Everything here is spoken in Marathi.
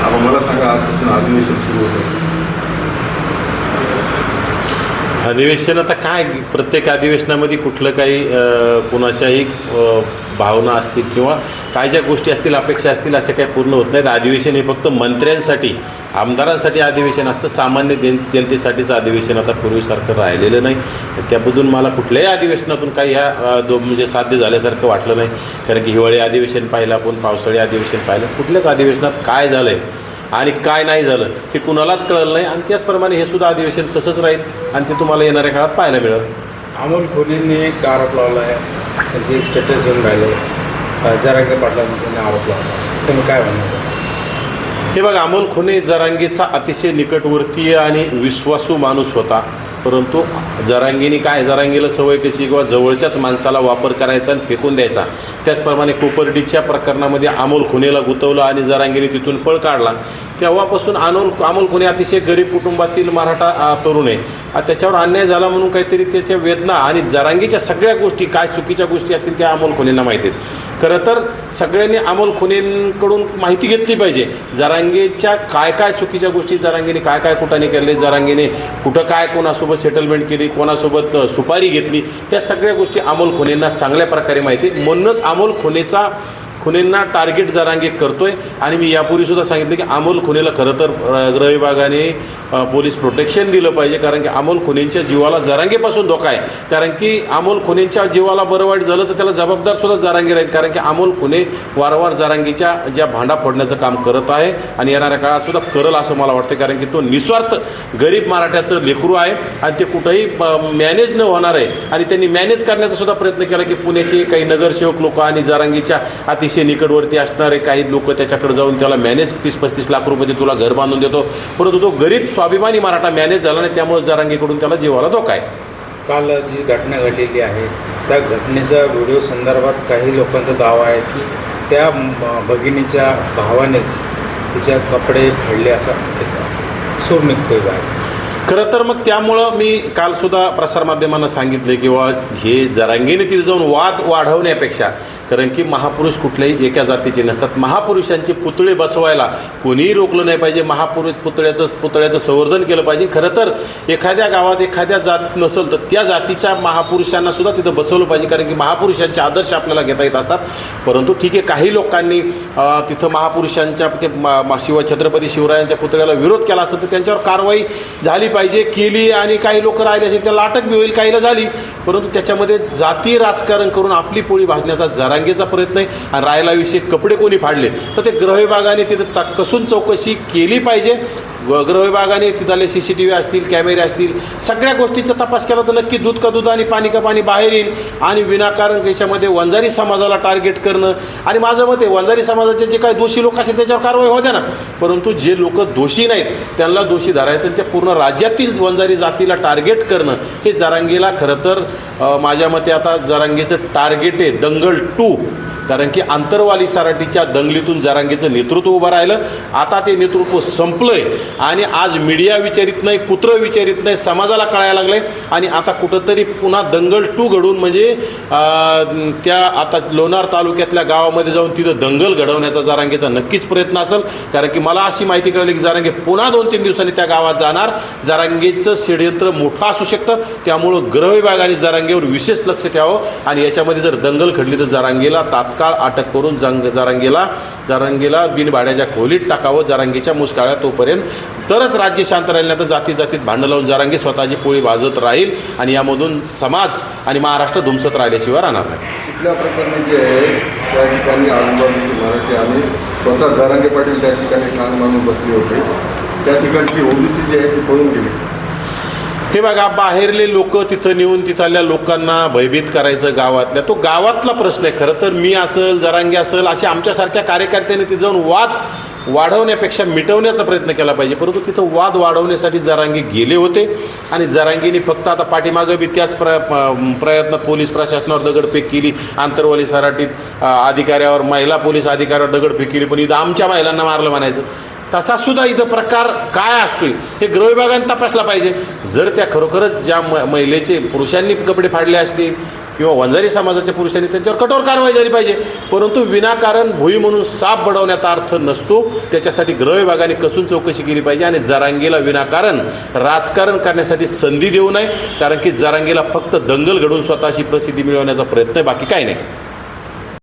आता मला सांगा, आजपासून अधिवेशन सुरू होतं. अधिवेशन आता काय, प्रत्येक अधिवेशनामध्ये कुठलं काही कुणाच्याही भावना असतील किंवा काय ज्या गोष्टी असतील, अपेक्षा असतील, अशा काही पूर्ण होत नाहीत. अधिवेशन हे फक्त मंत्र्यांसाठी, आमदारांसाठी अधिवेशन असतं. सामान्य जनतेसाठीचं अधिवेशन आता पूर्वीसारखं राहिलेलं नाही. त्याबद्दल मला कुठल्याही अधिवेशनातून काही म्हणजे साध्य झाल्यासारखं वाटलं नाही. कारण की हिवाळी अधिवेशन पाहिलं आपण, पावसाळी अधिवेशन पाहिलं, कुठल्याच अधिवेशनात काय झालं आहे आणि काय नाही झालं हे कुणालाच कळलं नाही. आणि त्याचप्रमाणे हे सुद्धा अधिवेशन तसंच राहील आणि ते तुम्हाला येणाऱ्या काळात पाहायला मिळेल. अमोल कोल्हेंनी एक आरोप लावला आहे, त्यांचे एक स्टेटस घेऊन राहिले, जरांगे पाटलांनी आरोप लावला. तुम्ही काय म्हणता? हे बघा, अमोल कोल्हे जरांगेचा अतिशय निकटवर्तीय आणि विश्वासू माणूस होता. परंतु जरांगेने काय, जरांगेला सवय कशी किंवा जवळच्याच माणसाला वापर करायचा आणि फेकून द्यायचा. त्याचप्रमाणे कोपर्डीच्या प्रकरणामध्ये अमोल कोल्हेला गुंतवलं आणि जरांगेने तिथून पळ काढला. तेव्हापासून अमोल कोल्हे अतिशय गरीब कुटुंबातील मराठा तरुण आहे. त्याच्यावर अन्याय झाला म्हणून काहीतरी त्याच्या वेदना आणि जरांगीच्या सगळ्या गोष्टी, काय चुकीच्या गोष्टी असतील त्या अमोल कोल्हेंना माहिती आहेत. खरं तर सगळ्यांनी अमोल कोल्हेंकडून माहिती घेतली पाहिजे. जरांगेच्या काय काय चुकीच्या गोष्टी, जरांगेने काय काय कुठाने केले, जरांगेने कुठं काय कोणासोबत सेटलमेंट केली, कोणासोबत सुपारी घेतली, त्या सगळ्या गोष्टी अमोल कोल्हेंना चांगल्या प्रकारे माहिती आहेत. म्हणूनच अमोल खुनेंना टार्गेट जरांगे करतोय. आणि मी यापूर्वीसुद्धा सांगितलं की अमोल खुनेला खरं तर गृह विभागाने पोलीस प्रोटेक्शन दिलं पाहिजे. कारण की अमोल खुनेंच्या जीवाला जरांगेपासून धोका आहे. कारण की अमोल खुनेंच्या जीवाला बरं वाईट झालं तर त्याला जबाबदारसुद्धा जरांगे राहील. कारण की अमोल खुने वारंवार जरांगीच्या ज्या भांडा फोडण्याचं काम करत आहे आणि येणाऱ्या काळातसुद्धा करल असं मला वाटतं. कारण की तो निस्वार्थ गरीब मराठ्याचं लेकरू आहे आणि ते कुठंही मॅनेज न होणार आहे. आणि त्यांनी मॅनेज करण्याचा सुद्धा प्रयत्न केला की पुण्याचे काही नगरसेवक लोक आणि जरांगीच्या अतिशय निकटवर्ती असणारे काही लोक त्याच्याकडे जाऊन त्याला मॅनेज 30-35 लाख रुपये तुला घर बांधून देतो. परंतु तो गरीब स्वाभिमानी मराठा मॅनेज झाला नाही. त्यामुळे जरांगेकडून त्याला जीवाला धोका आहे. काल जी घटना घडलेली आहे त्या घटनेच्या व्हिडिओ संदर्भात काही लोकांचा दावा आहे की त्या भगिनीच्या भावानेच तिच्या कपडे फाडले असा एक सूर निघतोय बाहेर. खरं तर मग त्यामुळं मी कालसुद्धा प्रसारमाध्यमांना सांगितले किंवा हे जरांगीने तिथे जाऊन वाद वाढवण्यापेक्षा, कारण की महापुरुष कुठल्याही एका जातीचे नसतात. महापुरुषांचे पुतळे बसवायला कोणीही रोखलं नाही पाहिजे. पुतळ्याचं संवर्धन केलं पाहिजे. खरं तर एखाद्या गावात एखाद्या जात नसेल तर त्या जातीच्या महापुरुषांना सुद्धा तिथं बसवलं पाहिजे. कारण की महापुरुषांचे आदर्श आपल्याला घेता येत असतात. परंतु ठीक आहे, काही लोकांनी तिथं महापुरुषांच्या ते छत्रपती शिवरायांच्या पुतळ्याला विरोध केला असेल तर त्यांच्यावर कारवाई झाली पाहिजे, केली. आणि काही लोक राहिले असेल त्याला अटक बी होईल, काहीला झाली. परंतु त्याच्यामध्ये जाती राजकारण करून आपली पोळी भाजण्याचा जरांगेचा प्रयत्न आहे. आणि राहायला विषयी कपडे कोणी फाडले तर ते गृह विभागाने तिथं कसून चौकशी केली पाहिजे. गृह विभागाने तिथले CCTV असतील, कॅमेरे असतील, सगळ्या गोष्टींचा तपास केला तर नक्की दूध का दूध आणि पाणी का पाणी बाहेर येईल. आणि विनाकारण याच्यामध्ये वंजारी समाजाला टार्गेट करणं, आणि माझं मत आहे वंजारी समाजाचे जे काही दोषी लोक असतील त्याच्यावर कारवाई होऊ द्या ना. परंतु जे लोक दोषी नाहीत त्यांना दोषी धरायचं. त्या पूर्ण राज्यातील वंजारी जातीला टार्गेट करणं हे जरांगेला खरं तर माझ्या मते आता जरांगेचं टार्गेट आहे दंगल 2. कारण की आंतरवाली सराटीच्या दंगलीतून जरांगेचं नेतृत्व उभं राहिलं. आता ते नेतृत्व संपलंय आणि आज मीडिया विचारित नाही, कुत्रं विचारित नाही, समाजाला कळायला लागलंय. आणि आता कुठंतरी पुन्हा दंगल 2 घडून म्हणजे त्या आता लोणार तालुक्यातल्या गावामध्ये जाऊन तिथं दंगल घडवण्याचा जरांगेचा नक्कीच प्रयत्न असेल. कारण की मला अशी माहिती कळली की जरांगे पुन्हा 2-3 दिवसांनी त्या गावात जाणार. जरांगेचं षड्यंत्र मोठं असू शकतं. त्यामुळं गृह विभागाने जरांगेवर विशेष लक्ष ठेवावं. आणि याच्यामध्ये जर दंगल घडली तर जरांगेला तात्काळ अटक करून जरांगेला बिनभाड्याच्या खोलीत टाकावं जरांगेच्या मुसकाळ्या तोपर्यंत. तरच राज्य शांत राहील. नाही तर जातीत भांडण लावून जरांगे स्वतःची पोळी भाजत राहील आणि यामधून समाज आणि महाराष्ट्र धुमसत राहिल्याशिवाय राहणार नाही. चिखल्या प्रकरणी जे आहे त्या ठिकाणी आजूबाजूचे मराठी आणि स्वतः जरांगे पाटील त्या ठिकाणी ठाण मानून बसले होते. त्या ठिकाणची OBC जी आहे ती पळून गेली. हे बघा, बाहेरले लोक तिथं नेऊन तिथल्या लोकांना भयभीत करायचं गावातल्या, तो गावातला प्रश्न आहे. खरं तर मी असेल, जरांगे असेल, असे आमच्यासारख्या कार्यकर्त्यांनी तिथं जाऊन वाद वाढवण्यापेक्षा मिटवण्याचा प्रयत्न केला पाहिजे. परंतु तिथं वाद वाढवण्यासाठी जरांगे गेले होते आणि जरांगेने फक्त आता पाठीमागं बी त्याच प्रयत्न पोलीस प्रशासनावर दगडफेक केली. आंतरवाली सराटीत अधिकाऱ्यावर, महिला पोलीस अधिकाऱ्यावर दगडफेक केली. पण इथं आमच्या महिलांना मारलं म्हणायचं. तसा सुद्धा इथं प्रकार काय असतोय हे गृह विभागाने तपासला पाहिजे. जर त्या खरोखरच ज्या महिलेचे पुरुषांनी कपडे फाडले असतील किंवा वंजारी समाजाच्या पुरुषांनी त्यांच्यावर कठोर कारवाई झाली पाहिजे. परंतु विनाकारण भुई म्हणून साप बडवण्याचा अर्थ नसतो. त्याच्यासाठी गृह विभागाने कसून चौकशी केली पाहिजे आणि जरांगेला विनाकारण राजकारण करण्यासाठी संधी देऊ नये. कारण की जरांगेला फक्त दंगल घडवून स्वतःची प्रसिद्धी मिळवण्याचा प्रयत्न आहे, बाकी काही नाही.